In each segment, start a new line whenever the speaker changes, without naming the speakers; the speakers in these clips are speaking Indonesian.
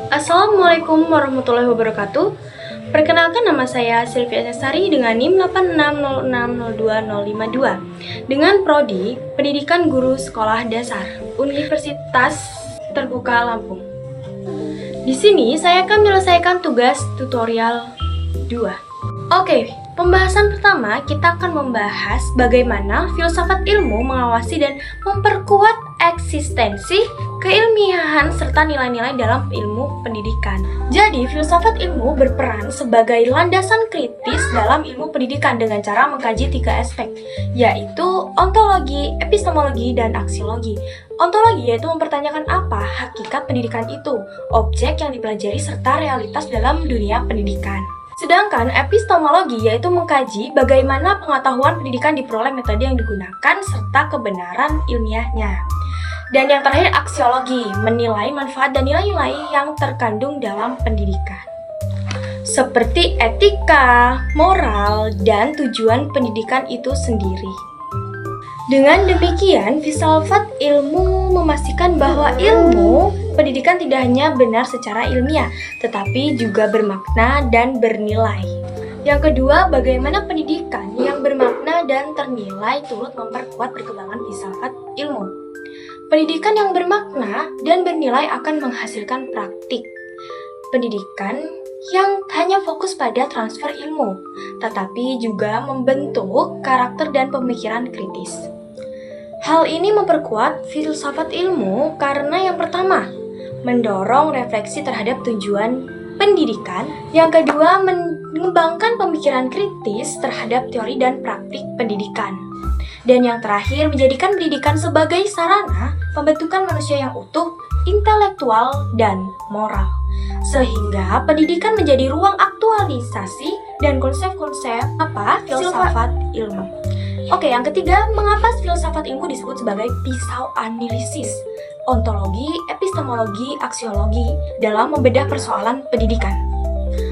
Assalamualaikum warahmatullahi wabarakatuh. Perkenalkan, nama saya Sylvia Sari dengan NIM 86060252 dengan prodi Pendidikan Guru Sekolah Dasar Universitas Terbuka Lampung. Di sini saya akan menyelesaikan tugas tutorial 2. Oke, pembahasan pertama kita akan membahas bagaimana filsafat ilmu mengawasi dan memperkuat eksistensi, keilmiahan, serta nilai-nilai dalam ilmu pendidikan. Jadi, filsafat ilmu berperan sebagai landasan kritis dalam ilmu pendidikan dengan cara mengkaji 3 aspek, yaitu ontologi, epistemologi, dan aksiologi. Ontologi yaitu mempertanyakan apa hakikat pendidikan itu, objek yang dipelajari, serta realitas dalam dunia pendidikan. Sedangkan epistemologi yaitu mengkaji bagaimana pengetahuan pendidikan diperoleh, metode yang digunakan, serta kebenaran ilmiahnya. Dan yang terakhir, aksiologi, menilai manfaat dan nilai-nilai yang terkandung dalam pendidikan, seperti etika, moral, dan tujuan pendidikan itu sendiri. Dengan demikian, filsafat ilmu memastikan bahwa ilmu pendidikan tidak hanya benar secara ilmiah, tetapi juga bermakna dan bernilai. Yang kedua, bagaimana pendidikan yang bermakna dan ternilai turut memperkuat perkembangan filsafat ilmu. Pendidikan yang bermakna dan bernilai akan menghasilkan praktik pendidikan yang hanya fokus pada transfer ilmu, tetapi juga membentuk karakter dan pemikiran kritis. Hal ini memperkuat filsafat ilmu karena yang pertama, mendorong refleksi terhadap tujuan pendidikan. Yang kedua, mengembangkan pemikiran kritis terhadap teori dan praktik pendidikan. Dan yang terakhir, menjadikan pendidikan sebagai sarana pembentukan manusia yang utuh, intelektual, dan moral. Sehingga pendidikan menjadi ruang aktualisasi dan konsep-konsep filsafat ilmu. Oke, yang ketiga, mengapa filsafat ilmu disebut sebagai pisau analisis, ontologi, epistemologi, aksiologi dalam membedah persoalan pendidikan.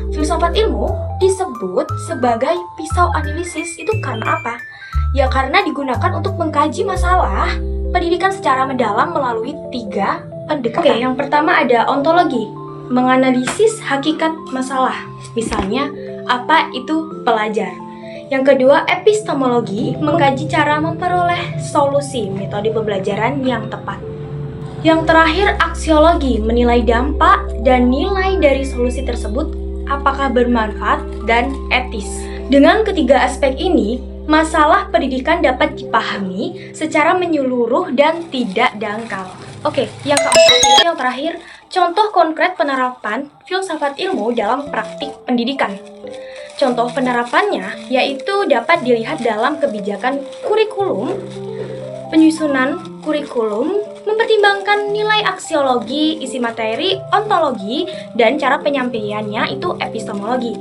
Filsafat ilmu disebut sebagai pisau analisis itu karena apa? Ya karena digunakan untuk mengkaji masalah pendidikan secara mendalam melalui 3 pendekatan. Oke, yang pertama ada ontologi, menganalisis hakikat masalah, misalnya apa itu pelajar. Yang kedua, epistemologi, mengkaji cara memperoleh solusi, metode pembelajaran yang tepat. Yang terakhir, aksiologi, menilai dampak dan nilai dari solusi tersebut apakah bermanfaat dan etis. Dengan ketiga aspek ini, masalah pendidikan dapat dipahami secara menyeluruh dan tidak dangkal. Oke, yang keempat, yang terakhir, contoh konkret penerapan filsafat ilmu dalam praktik pendidikan. Contoh penerapannya yaitu dapat dilihat dalam kebijakan kurikulum, penyusunan kurikulum, mempertimbangkan nilai aksiologi, isi materi, ontologi, dan cara penyampaiannya itu epistemologi.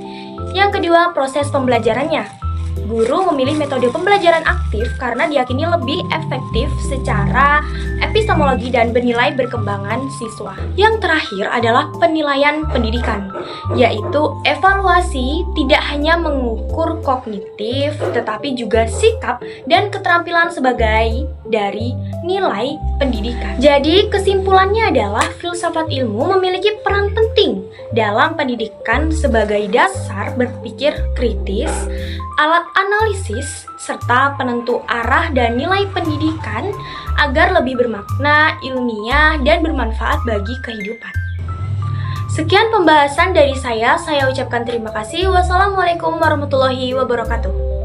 Yang kedua, proses pembelajarannya. Guru memilih metode pembelajaran aktif karena diyakini lebih efektif secara epistemologi dan bernilai berkembangan siswa. Yang terakhir adalah penilaian pendidikan, yaitu evaluasi tidak hanya mengukur kognitif, tetapi juga sikap dan keterampilan sebagai dari nilai pendidikan. Jadi kesimpulannya adalah filsafat ilmu memiliki peran penting dalam pendidikan sebagai dasar berpikir kritis, alat analisis, serta penentu arah dan nilai pendidikan agar lebih bermakna, ilmiah, dan bermanfaat bagi kehidupan. Sekian pembahasan dari saya ucapkan terima kasih. Wassalamualaikum warahmatullahi wabarakatuh.